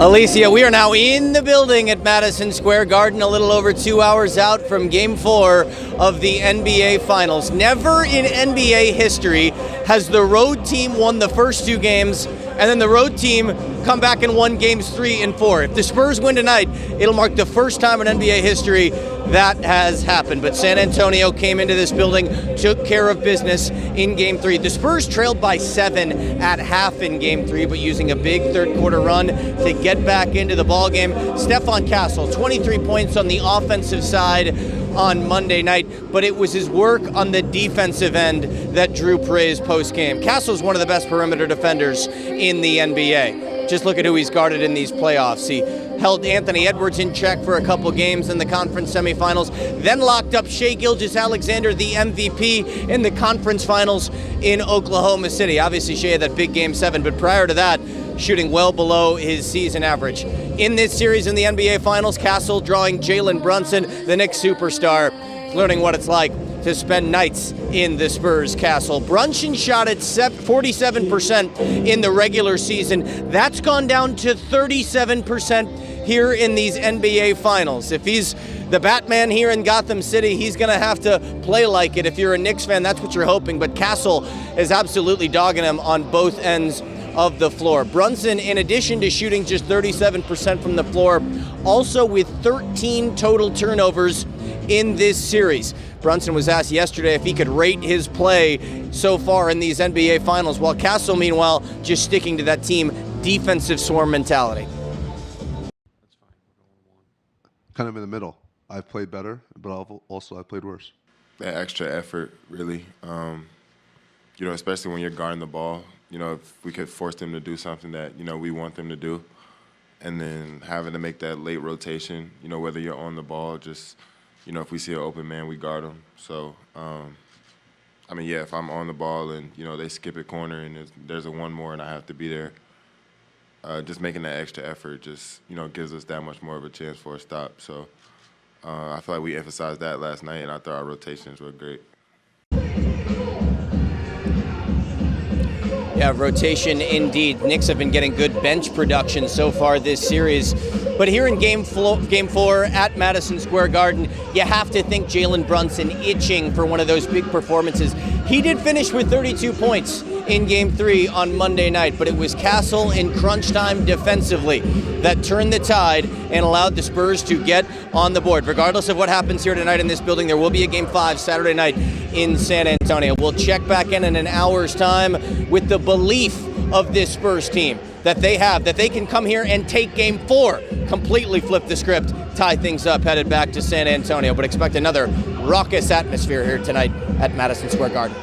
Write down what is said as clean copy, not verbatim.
Alicia, we are now in the building at Madison Square Garden, a little over 2 hours out from Game 4 of the NBA Finals. Never in NBA history has the road team won the first two games, and then the road team come back and won games 3 and 4. If the Spurs win tonight, it'll mark the first time in NBA history that has happened. But San Antonio came into this building, took care of business in Game 3. The Spurs trailed by 7 at half in Game 3, but using a big third quarter run to get back into the ball game. Stephon Castle, 23 points on the offensive side on Monday night, but it was his work on the defensive end that drew praise post-game. Castle's one of the best perimeter defenders in the NBA. Just look at who he's guarded in these playoffs. He held Anthony Edwards in check for a couple games in the conference semifinals, then locked up Shai Gilgeous-Alexander, the MVP, in the conference finals in Oklahoma City. Obviously, Shai had that big Game 7, but prior to that, shooting well below his season average. In this series in the NBA Finals, Castle drawing Jalen Brunson, the Knicks superstar, learning what it's like to spend nights in the Spurs castle. Brunson shot at 47% in the regular season. That's gone down to 37% here in these NBA Finals. If he's the Batman here in Gotham City, he's going to have to play like it. If you're a Knicks fan, that's what you're hoping. But Castle is absolutely dogging him on both ends of the floor. Brunson, in addition to shooting just 37% from the floor, also with 13 total turnovers in this series. Brunson was asked yesterday if he could rate his play so far in these NBA Finals, while Castle, meanwhile, just sticking to that team defensive swarm mentality. Kind of in the middle. I've played better, but I've played worse. That extra effort, really. Especially when you're guarding the ball. If we could force them to do something that, we want them to do, and then having to make that late rotation, whether you're on the ball, just, if we see an open man, we guard them. So, if I'm on the ball and, they skip a corner and there's a one more and I have to be there, just making that extra effort just, gives us that much more of a chance for a stop. So I feel like we emphasized that last night, and I thought our rotations were great. Yeah, rotation indeed. Knicks have been getting good bench production so far this series. But here in Game 4 at Madison Square Garden, you have to think Jalen Brunson itching for one of those big performances. He did finish with 32 points in Game 3 on Monday night, but it was Castle in crunch time defensively that turned the tide and allowed the Spurs to get on the board. Regardless of what happens here tonight in this building, there will be a Game 5 Saturday night in San Antonio. We'll check back in an hour's time with the belief of this Spurs team that they can come here and take Game 4, completely flip the script, tie things up, headed back to San Antonio. But expect another raucous atmosphere here tonight at Madison Square Garden.